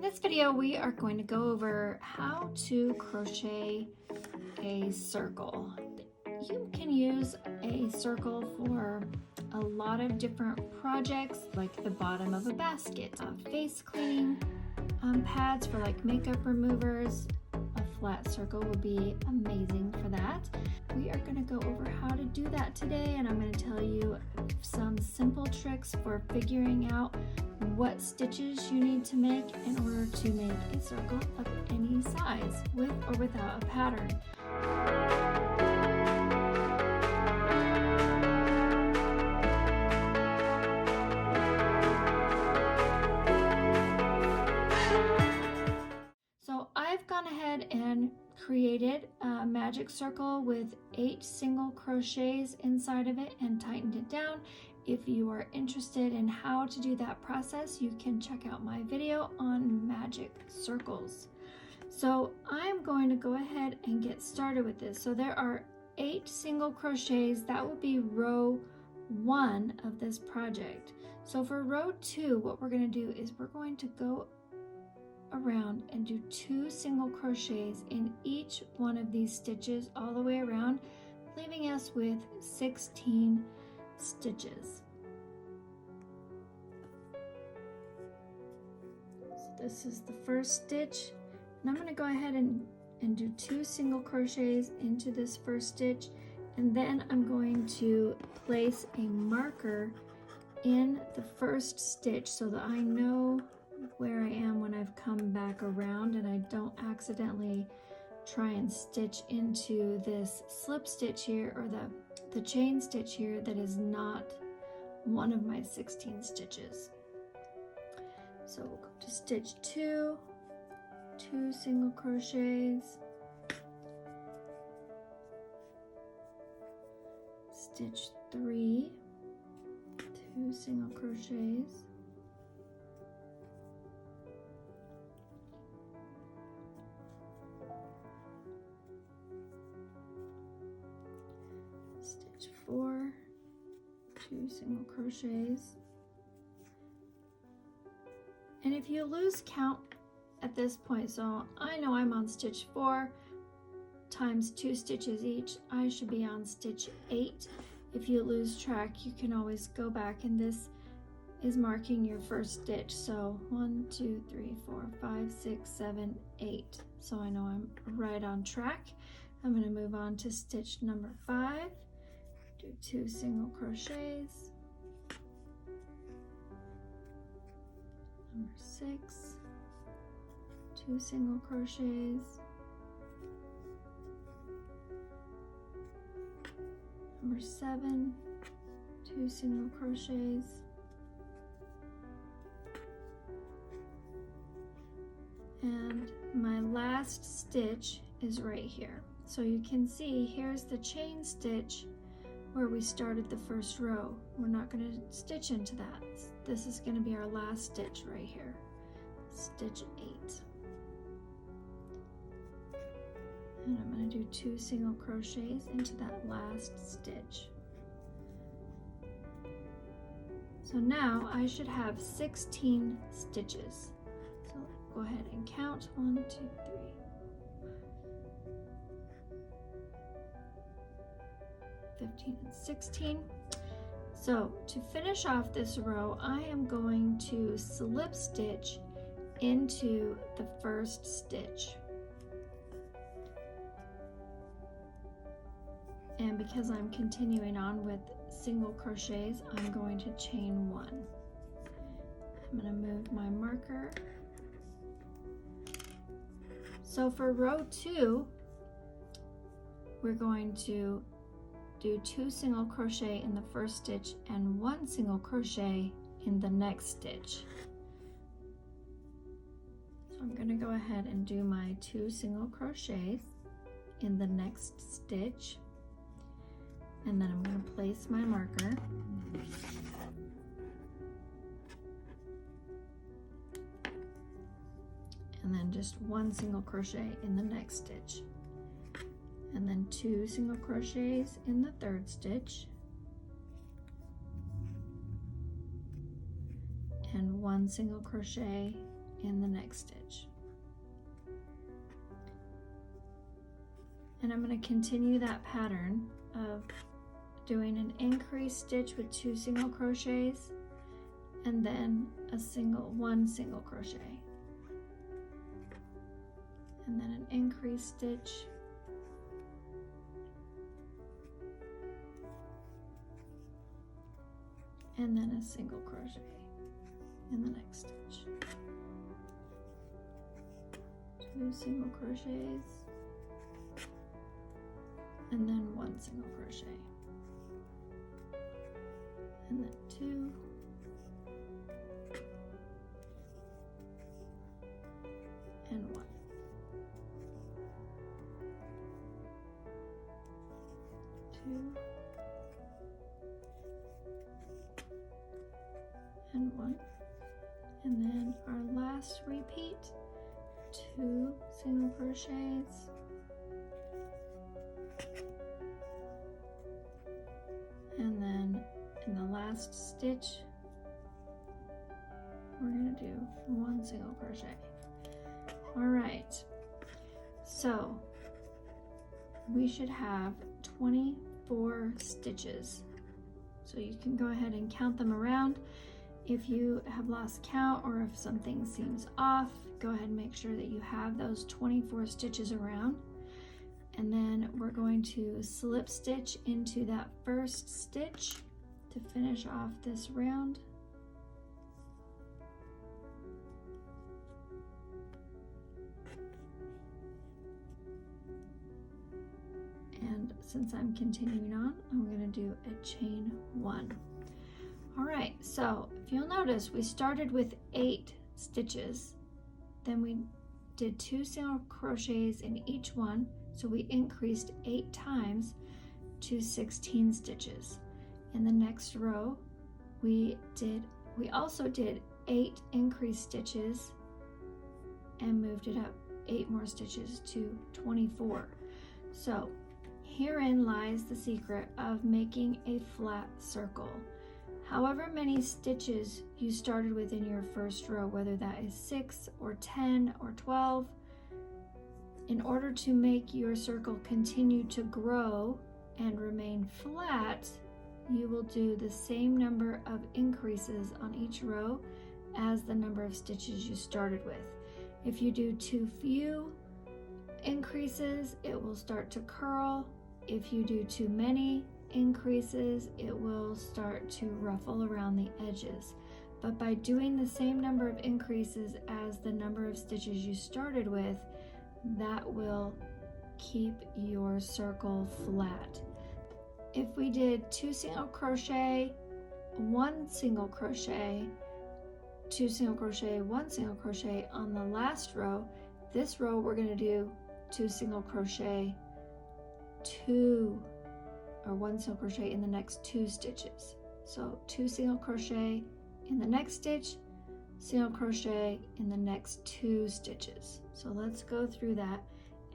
this video, we are going to go over how to crochet a circle. You can use a circle for a lot of different projects, like the bottom of a basket, face cleaning pads for like makeup removers. A flat circle would be amazing for that. We are going to go over how to do that today, and I'm going to tell you some simple tricks for figuring out what stitches you need to make in order to make a circle of any size, with or without a pattern. So I've gone ahead and created a magic circle with 8 single crochets inside of it and tightened it down. If you are interested in how to do that process, you can check out my video on magic circles. So I'm going to go ahead and get started with this. So there are 8 single crochets. That would be row 1 of this project. So for row 2, what we're going to do is we're going to go around and do 2 single crochets in each one of these stitches all the way around, leaving us with 16 stitches. So this is the first stitch, and I'm going to go ahead and do 2 single crochets into this first stitch, and then I'm going to place a marker in the first stitch so that I know where I am when I've come back around, and I don't accidentally try and stitch into this slip stitch here, or the chain stitch here that is not one of my 16 stitches. So we'll go to stitch 2, 2 single crochets, stitch 3, 2 single crochets, stitch 4, 2 single crochets. And if you lose count at this point, so I know I'm on stitch 4 times 2 stitches each, I should be on stitch 8. If you lose track, you can always go back, and this is marking your first stitch. So 1, 2, 3, 4, 5, 6, 7, 8. So I know I'm right on track. I'm going to move on to stitch number 5. Do 2 single crochets, number 6, 2 single crochets, number 7, 2 single crochets, and my last stitch is right here. So you can see here's the chain stitch where we started the first row. We're not going to stitch into that. This is going to be our last stitch right here, stitch 8. And I'm going to do 2 single crochets into that last stitch. So now I should have 16 stitches. So go ahead and count. 1, 2, 3. 15 and 16. So to finish off this row, I am going to slip stitch into the first stitch. And because I'm continuing on with single crochets, I'm going to chain 1. I'm going to move my marker. So for row 2, we're going to do 2 single crochet in the first stitch and 1 single crochet in the next stitch. So I'm going to go ahead and do my 2 single crochets in the next stitch, and then I'm going to place my marker. And then just 1 single crochet in the next stitch. And then 2 single crochets in the third stitch, and 1 single crochet in the next stitch. And I'm going to continue that pattern of doing an increased stitch with 2 single crochets and then one single crochet, and then an increased stitch, and then a single crochet in the next stitch. 2 single crochets, and then 1 single crochet, and then 2, and 1, 2, and 1, and then our last repeat, 2 single crochets, and then in the last stitch we're going to do 1 single crochet. All right, so we should have 24 stitches, so you can go ahead and count them around. If you have lost count or if something seems off, go ahead and make sure that you have those 24 stitches around. And then we're going to slip stitch into that first stitch to finish off this round. And since I'm continuing on, I'm going to do a chain 1. All right, so if you'll notice, we started with 8 stitches, then we did 2 single crochets in each one, so we increased 8 times to 16 stitches. In the next row, we also did 8 increased stitches and moved it up 8 more stitches to 24. So herein lies the secret of making a flat circle. However many stitches you started with in your first row, whether that is 6 or 10 or 12, in order to make your circle continue to grow and remain flat, you will do the same number of increases on each row as the number of stitches you started with. If you do too few increases, it will start to curl. If you do too many increases, it will start to ruffle around the edges. But by doing the same number of increases as the number of stitches you started with, that will keep your circle flat. If we did 2 single crochet, 1 single crochet, 2 single crochet, 1 single crochet on the last row, this row we're going to do 2 single crochet, 1 single crochet in the next 2 stitches. So 2 single crochet in the next stitch, single crochet in the next 2 stitches. So let's go through that,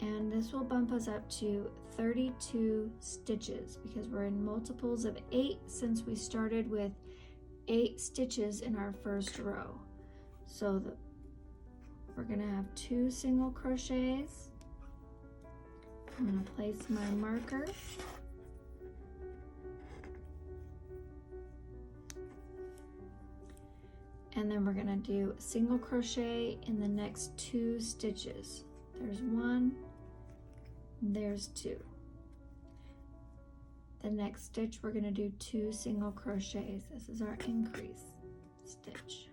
and this will bump us up to 32 stitches because we're in multiples of 8 since we started with 8 stitches in our first row. So we're going to have 2 single crochets. I'm going to place my marker. And then we're going to do a single crochet in the next 2 stitches. There's 1, there's 2. The next stitch we're going to do 2 single crochets. This is our increase stitch.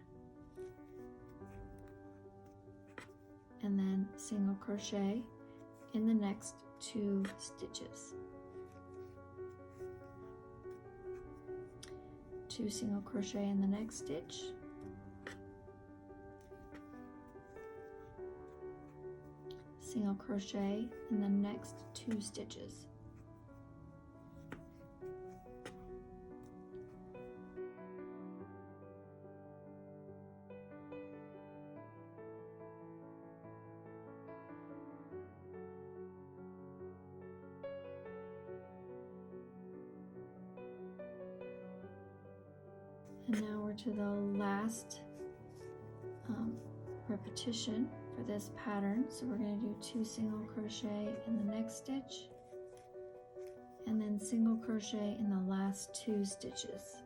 And then single crochet in the next 2 stitches. 2 single crochet in the next stitch. Single crochet in the next 2 stitches. And now we're to the last repetition for this pattern. So we're going to do 2 single crochet in the next stitch, and then single crochet in the last 2 stitches.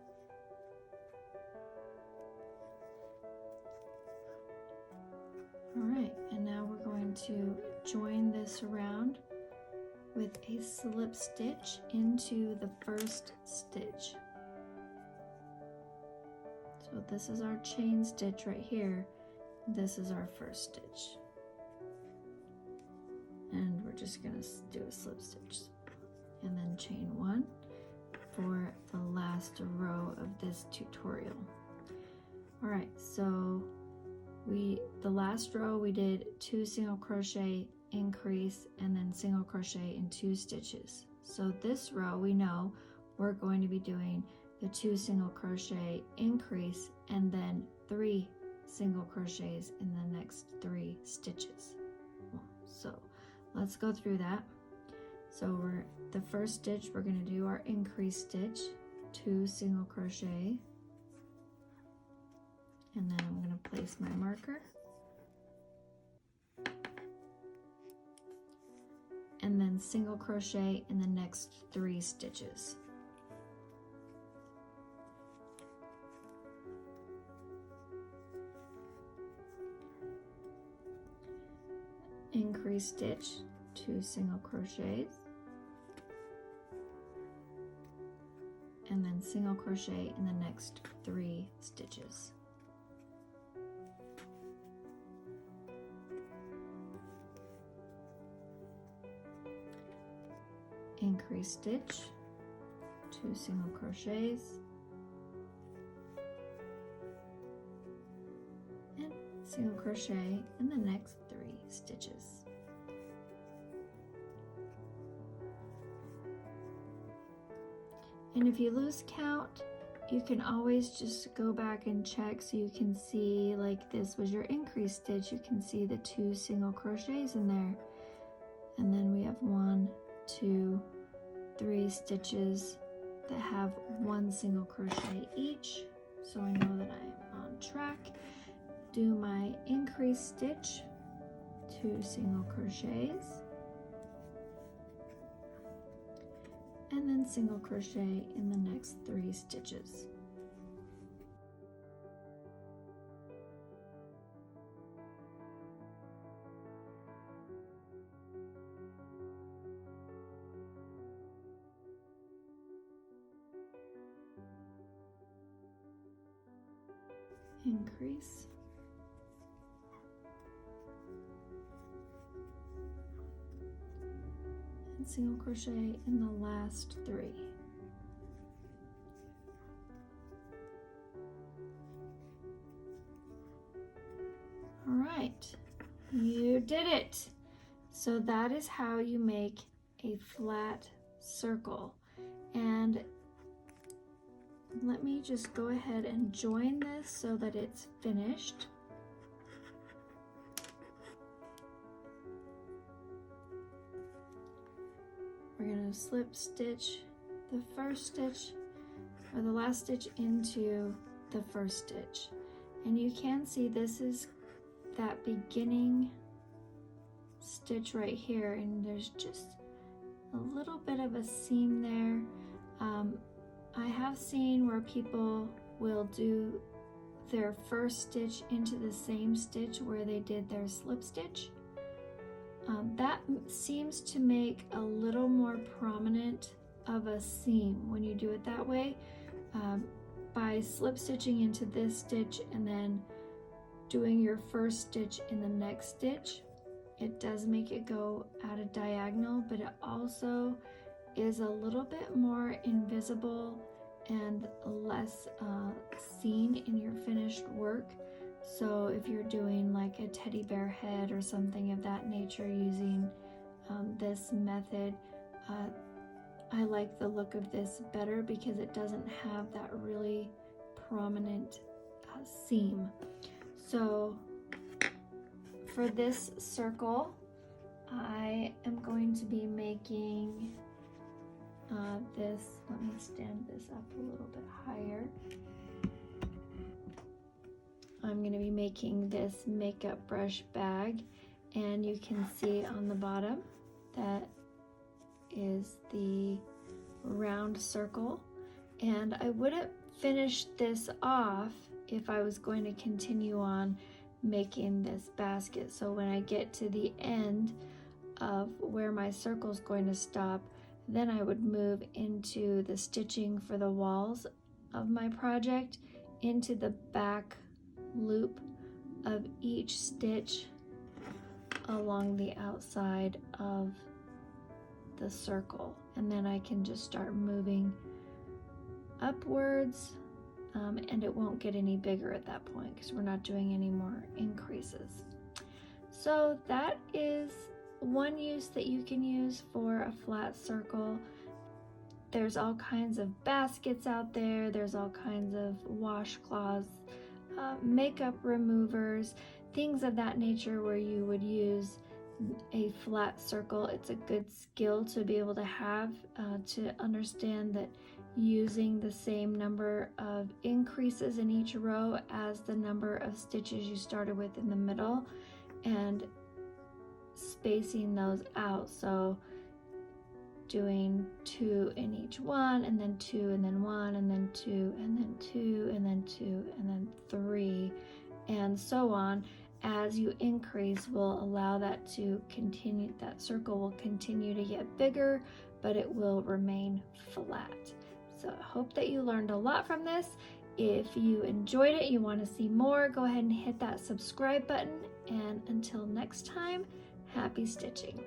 All right, and now we're going to join this around with a slip stitch into the first stitch. So this is our chain stitch right here. This is our first stitch. And we're just going to do a slip stitch and then chain 1 for the last row of this tutorial. All right, so the last row we did 2 single crochet, increase, and then single crochet in 2 stitches. So this row we know we're going to be doing the 2 single crochet, increase, and then 3 single crochets in the next 3 stitches. So let's go through that. So the first stitch we're going to do our increase stitch, 2 single crochet, and then I'm going to place my marker, and then single crochet in the next 3 stitches. Increase stitch, 2 single crochets, and then single crochet in the next 3 stitches. Increase stitch, 2 single crochets, and single crochet in the next 3 stitches. And if you lose count, you can always just go back and check, so you can see, like, this was your increase stitch, you can see the 2 single crochets in there, and then we have 1, 2, 3 stitches that have 1 single crochet each, so I know that I'm on track. Do my increase stitch, 2 single crochets, and then single crochet in the next 3 stitches. Increase, and single crochet in the last 3. All right, you did it. So that is how you make a flat circle. And let me just go ahead and join this so that it's finished. We're going to slip stitch the first stitch, or the last stitch, into the first stitch. And you can see this is that beginning stitch right here, and there's just a little bit of a seam there. I have seen where people will do their first stitch into the same stitch where they did their slip stitch. That seems to make a little more prominent of a seam when you do it that way. By slip stitching into this stitch and then doing your first stitch in the next stitch, it does make it go at a diagonal, but it also is a little bit more invisible and less seen in your finished work. So if you're doing like a teddy bear head or something of that nature using this method, I like the look of this better because it doesn't have that really prominent seam. So for this circle, I am going to be making this, let me stand this up a little bit higher. I'm going to be making this makeup brush bag, and you can see on the bottom that is the round circle. And I wouldn't finish this off if I was going to continue on making this basket. So when I get to the end of where my circle is going to stop, then I would move into the stitching for the walls of my project into the back loop of each stitch along the outside of the circle, and then I can just start moving upwards, and it won't get any bigger at that point because we're not doing any more increases. So that is one use that you can use for a flat circle. There's all kinds of baskets out there, there's all kinds of washcloths, makeup removers, things of that nature where you would use a flat circle. It's a good skill to be able to have, to understand that using the same number of increases in each row as the number of stitches you started with in the middle, and spacing those out. So doing 2 in each one, and then 2, and then 1, and then 2, and then 2, and then 2, and then 3, and so on. As you increase will allow that to continue, that circle will continue to get bigger, but it will remain flat. So I hope that you learned a lot from this. If you enjoyed it, you want to see more, go ahead and hit that subscribe button, and until next time, happy stitching.